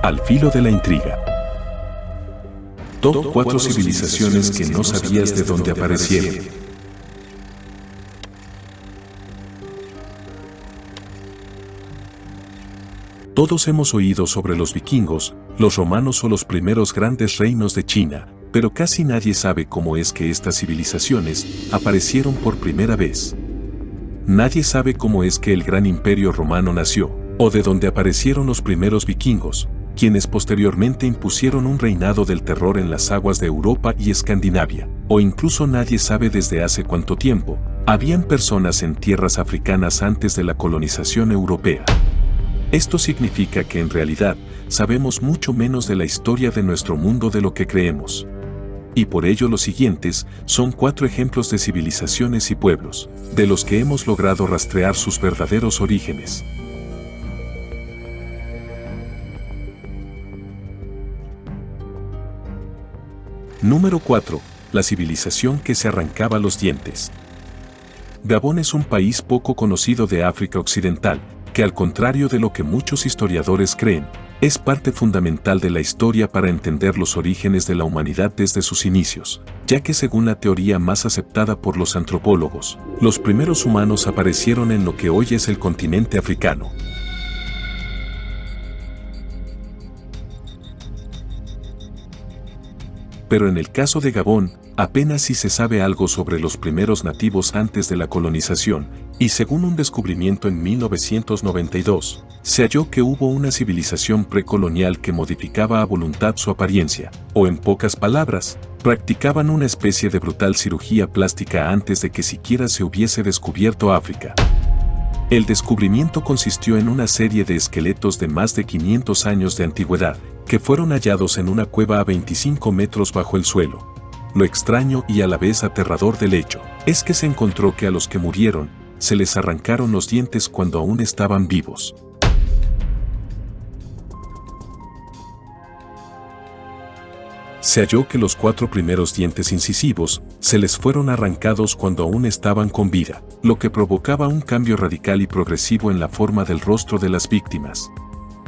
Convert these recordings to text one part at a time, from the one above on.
Al filo de la intriga. Top 4 civilizaciones que no sabías de dónde aparecieron. Todos hemos oído sobre los vikingos, los romanos o los primeros grandes reinos de China, pero casi nadie sabe cómo es que estas civilizaciones aparecieron por primera vez. Nadie sabe cómo es que el gran imperio romano nació, o de dónde aparecieron los primeros vikingos, quienes posteriormente impusieron un reinado del terror en las aguas de Europa y Escandinavia, o incluso nadie sabe desde hace cuánto tiempo habían personas en tierras africanas antes de la colonización europea. Esto significa que en realidad sabemos mucho menos de la historia de nuestro mundo de lo que creemos. Y por ello los siguientes son 4 ejemplos de civilizaciones y pueblos, de los que hemos logrado rastrear sus verdaderos orígenes. Número 4. La civilización que se arrancaba los dientes. Gabón es un país poco conocido de África Occidental, que al contrario de lo que muchos historiadores creen, es parte fundamental de la historia para entender los orígenes de la humanidad desde sus inicios, ya que según la teoría más aceptada por los antropólogos, los primeros humanos aparecieron en lo que hoy es el continente africano. Pero en el caso de Gabón, apenas si se sabe algo sobre los primeros nativos antes de la colonización, y según un descubrimiento en 1992, se halló que hubo una civilización precolonial que modificaba a voluntad su apariencia, o en pocas palabras, practicaban una especie de brutal cirugía plástica antes de que siquiera se hubiese descubierto África. El descubrimiento consistió en una serie de esqueletos de más de 500 años de antigüedad, que fueron hallados en una cueva a 25 metros bajo el suelo. Lo extraño y a la vez aterrador del hecho, es que se encontró que a los que murieron, se les arrancaron los dientes cuando aún estaban vivos. Se halló que los 4 primeros dientes incisivos se les fueron arrancados cuando aún estaban con vida, lo que provocaba un cambio radical y progresivo en la forma del rostro de las víctimas.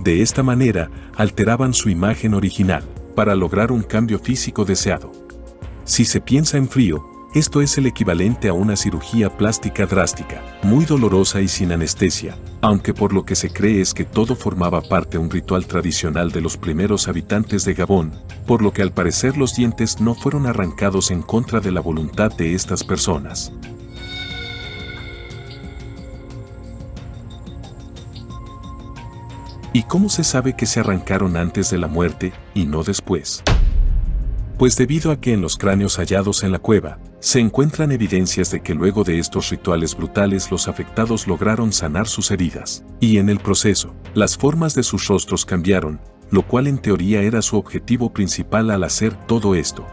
De esta manera, alteraban su imagen original, para lograr un cambio físico deseado. Si se piensa en frío, esto es el equivalente a una cirugía plástica drástica, muy dolorosa y sin anestesia, aunque por lo que se cree es que todo formaba parte de un ritual tradicional de los primeros habitantes de Gabón, por lo que al parecer los dientes no fueron arrancados en contra de la voluntad de estas personas. ¿Y cómo se sabe que se arrancaron antes de la muerte y no después? Pues debido a que en los cráneos hallados en la cueva, se encuentran evidencias de que luego de estos rituales brutales los afectados lograron sanar sus heridas, y en el proceso, las formas de sus rostros cambiaron, lo cual en teoría era su objetivo principal al hacer todo esto.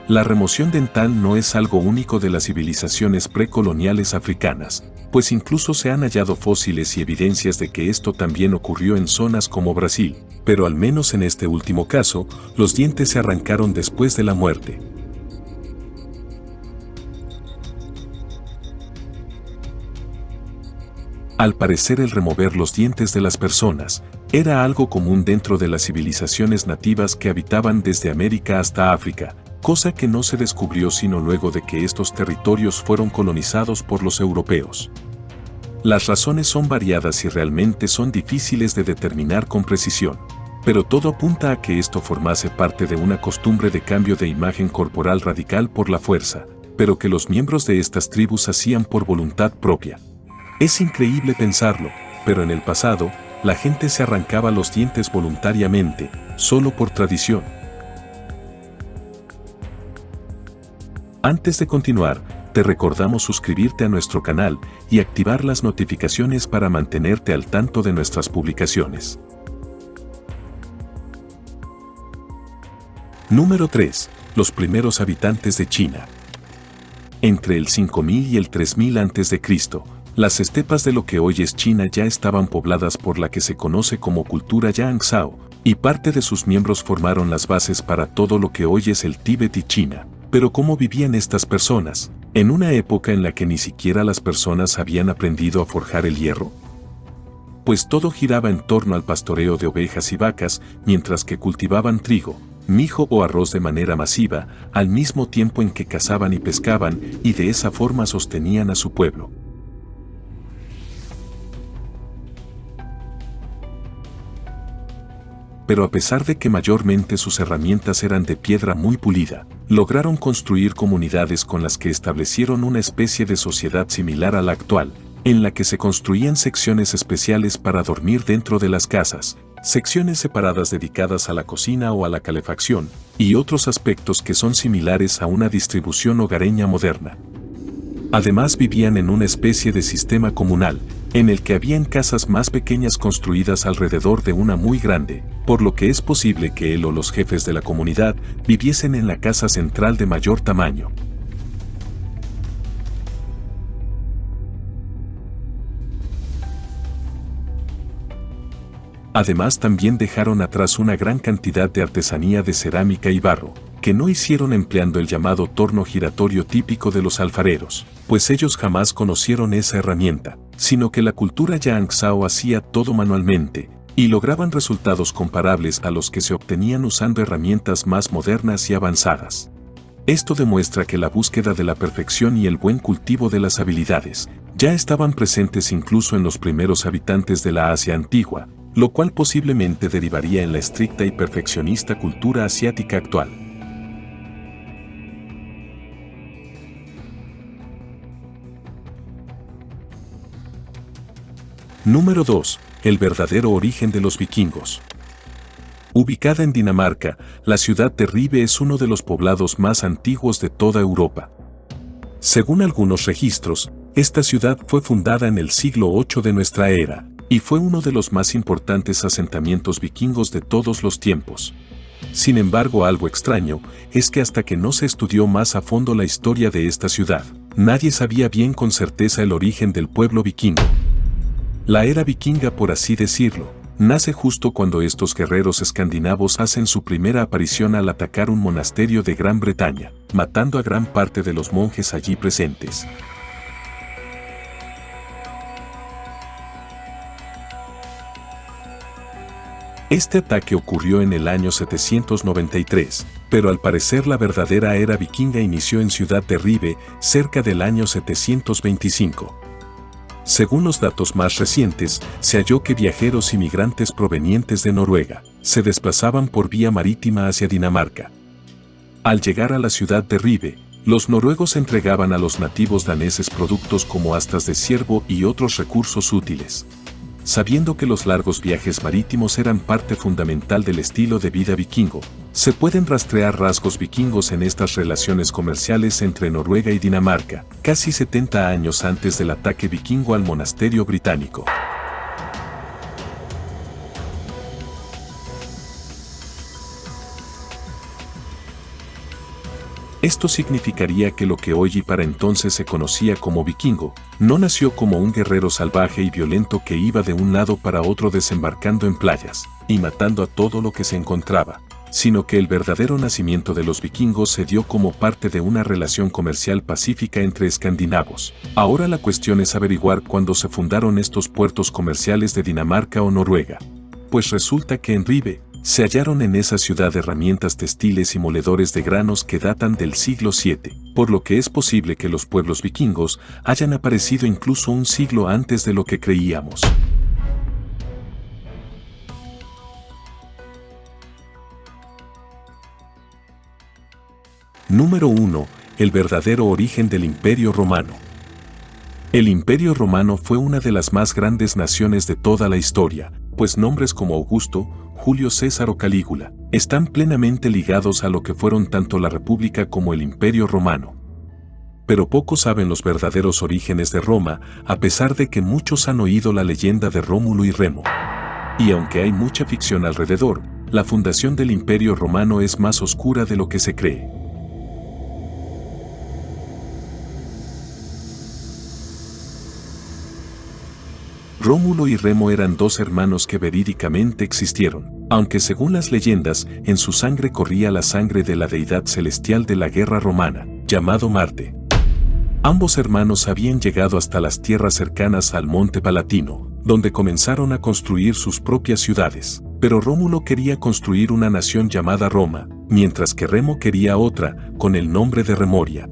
La remoción dental no es algo único de las civilizaciones precoloniales africanas, pues incluso se han hallado fósiles y evidencias de que esto también ocurrió en zonas como Brasil, pero al menos en este último caso, los dientes se arrancaron después de la muerte. Al parecer el remover los dientes de las personas era algo común dentro de las civilizaciones nativas que habitaban desde América hasta África, cosa que no se descubrió sino luego de que estos territorios fueron colonizados por los europeos. Las razones son variadas y realmente son difíciles de determinar con precisión, pero todo apunta a que esto formase parte de una costumbre de cambio de imagen corporal radical por la fuerza, pero que los miembros de estas tribus hacían por voluntad propia. Es increíble pensarlo, pero en el pasado, la gente se arrancaba los dientes voluntariamente, solo por tradición. Antes de continuar, te recordamos suscribirte a nuestro canal y activar las notificaciones para mantenerte al tanto de nuestras publicaciones. Número 3. Los primeros habitantes de China. Entre el 5000 y el 3000 a.C., las estepas de lo que hoy es China ya estaban pobladas por la que se conoce como cultura Yangzhou, y parte de sus miembros formaron las bases para todo lo que hoy es el Tíbet y China. Pero ¿cómo vivían estas personas, en una época en la que ni siquiera las personas habían aprendido a forjar el hierro? pues todo giraba en torno al pastoreo de ovejas y vacas, mientras que cultivaban trigo, mijo o arroz de manera masiva, al mismo tiempo en que cazaban y pescaban, y de esa forma sostenían a su pueblo. Pero a pesar de que mayormente sus herramientas eran de piedra muy pulida, lograron construir comunidades con las que establecieron una especie de sociedad similar a la actual, en la que se construían secciones especiales para dormir dentro de las casas, secciones separadas dedicadas a la cocina o a la calefacción, y otros aspectos que son similares a una distribución hogareña moderna. Además vivían en una especie de sistema comunal, en el que habían casas más pequeñas construidas alrededor de una muy grande, por lo que es posible que él o los jefes de la comunidad viviesen en la casa central de mayor tamaño. Además también dejaron atrás una gran cantidad de artesanía de cerámica y barro, que no hicieron empleando el llamado torno giratorio típico de los alfareros, pues ellos jamás conocieron esa herramienta, sino que la cultura Yangzhou hacía todo manualmente, y lograban resultados comparables a los que se obtenían usando herramientas más modernas y avanzadas. Esto demuestra que la búsqueda de la perfección y el buen cultivo de las habilidades ya estaban presentes incluso en los primeros habitantes de la Asia antigua, lo cual posiblemente derivaría en la estricta y perfeccionista cultura asiática actual. Número 2. El verdadero origen de los vikingos. Ubicada en Dinamarca, la ciudad de Ribe es uno de los poblados más antiguos de toda Europa. Según algunos registros, esta ciudad fue fundada en el siglo VIII de nuestra era, y fue uno de los más importantes asentamientos vikingos de todos los tiempos. Sin embargo, algo extraño es que hasta que no se estudió más a fondo la historia de esta ciudad, nadie sabía bien con certeza el origen del pueblo vikingo. La era vikinga, por así decirlo, nace justo cuando estos guerreros escandinavos hacen su primera aparición al atacar un monasterio de Gran Bretaña, matando a gran parte de los monjes allí presentes. Este ataque ocurrió en el año 793, pero al parecer la verdadera era vikinga inició en Ciudad de Ribe cerca del año 725. Según los datos más recientes, se halló que viajeros y migrantes provenientes de Noruega se desplazaban por vía marítima hacia Dinamarca. Al llegar a la ciudad de Ribe, los noruegos entregaban a los nativos daneses productos como astas de ciervo y otros recursos útiles. Sabiendo que los largos viajes marítimos eran parte fundamental del estilo de vida vikingo, se pueden rastrear rasgos vikingos en estas relaciones comerciales entre Noruega y Dinamarca, casi 70 años antes del ataque vikingo al monasterio británico. Esto significaría que lo que hoy y para entonces se conocía como vikingo, no nació como un guerrero salvaje y violento que iba de un lado para otro desembarcando en playas y matando a todo lo que se encontraba, sino que el verdadero nacimiento de los vikingos se dio como parte de una relación comercial pacífica entre escandinavos. Ahora la cuestión es averiguar cuándo se fundaron estos puertos comerciales de Dinamarca o Noruega. Pues resulta que en Ribe se hallaron en esa ciudad herramientas textiles y moledores de granos que datan del siglo VII, por lo que es posible que los pueblos vikingos hayan aparecido incluso un siglo antes de lo que creíamos. Número 1. El verdadero origen del Imperio Romano. El Imperio Romano fue una de las más grandes naciones de toda la historia, pues nombres como Augusto, Julio César o Calígula están plenamente ligados a lo que fueron tanto la República como el Imperio Romano. Pero pocos saben los verdaderos orígenes de Roma, a pesar de que muchos han oído la leyenda de Rómulo y Remo. Y aunque hay mucha ficción alrededor, la fundación del Imperio Romano es más oscura de lo que se cree. Rómulo y Remo eran dos hermanos que verídicamente existieron, aunque según las leyendas, en su sangre corría la sangre de la deidad celestial de la guerra romana, llamado Marte. Ambos hermanos habían llegado hasta las tierras cercanas al Monte Palatino, donde comenzaron a construir sus propias ciudades. Pero Rómulo quería construir una nación llamada Roma, mientras que Remo quería otra, con el nombre de Remoria.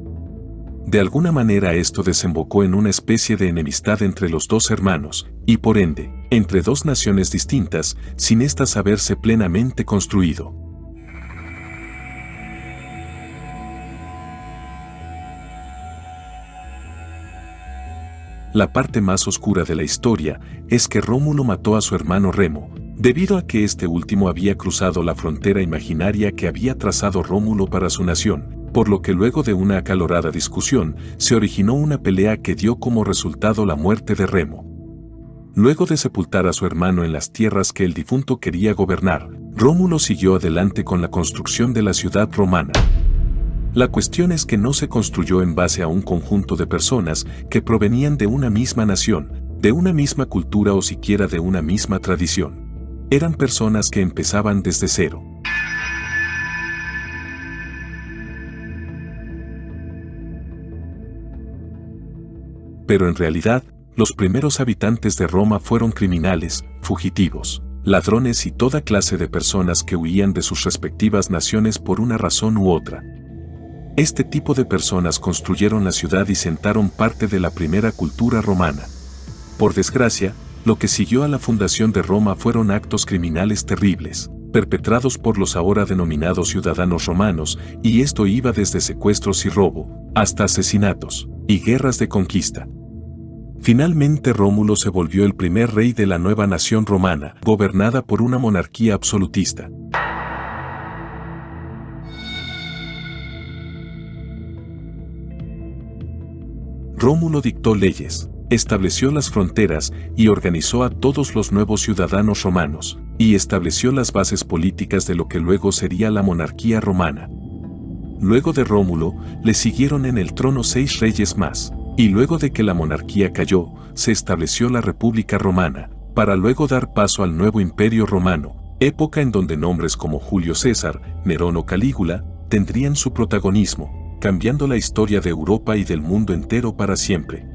De alguna manera esto desembocó en una especie de enemistad entre los dos hermanos, y por ende, entre dos naciones distintas, sin éstas haberse plenamente construido. La parte más oscura de la historia es que Rómulo mató a su hermano Remo, debido a que este último había cruzado la frontera imaginaria que había trazado Rómulo para su nación, por lo que luego de una acalorada discusión, se originó una pelea que dio como resultado la muerte de Remo. Luego de sepultar a su hermano en las tierras que el difunto quería gobernar, Rómulo siguió adelante con la construcción de la ciudad romana. La cuestión es que no se construyó en base a un conjunto de personas que provenían de una misma nación, de una misma cultura o siquiera de una misma tradición. Eran personas que empezaban desde cero. Pero en realidad, los primeros habitantes de Roma fueron criminales, fugitivos, ladrones y toda clase de personas que huían de sus respectivas naciones por una razón u otra. Este tipo de personas construyeron la ciudad y sentaron parte de la primera cultura romana. Por desgracia, lo que siguió a la fundación de Roma fueron actos criminales terribles, perpetrados por los ahora denominados ciudadanos romanos, y esto iba desde secuestros y robo, hasta asesinatos, y guerras de conquista. Finalmente Rómulo se volvió el primer rey de la nueva nación romana, gobernada por una monarquía absolutista. Rómulo dictó leyes, estableció las fronteras y organizó a todos los nuevos ciudadanos romanos, y estableció las bases políticas de lo que luego sería la monarquía romana. Luego de Rómulo, le siguieron en el trono 6 reyes más, y luego de que la monarquía cayó, se estableció la República Romana, para luego dar paso al nuevo Imperio Romano, época en donde nombres como Julio César, Nerón o Calígula tendrían su protagonismo, cambiando la historia de Europa y del mundo entero para siempre.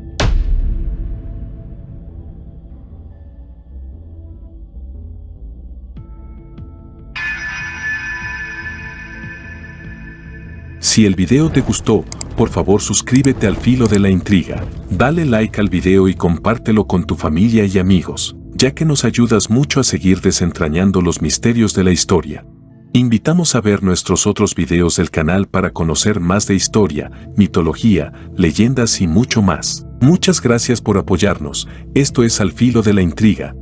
Si el video te gustó, por favor suscríbete al Filo de la Intriga, dale like al video y compártelo con tu familia y amigos, ya que nos ayudas mucho a seguir desentrañando los misterios de la historia. Invitamos a ver nuestros otros videos del canal para conocer más de historia, mitología, leyendas y mucho más. Muchas gracias por apoyarnos. Esto es Al Filo de la Intriga.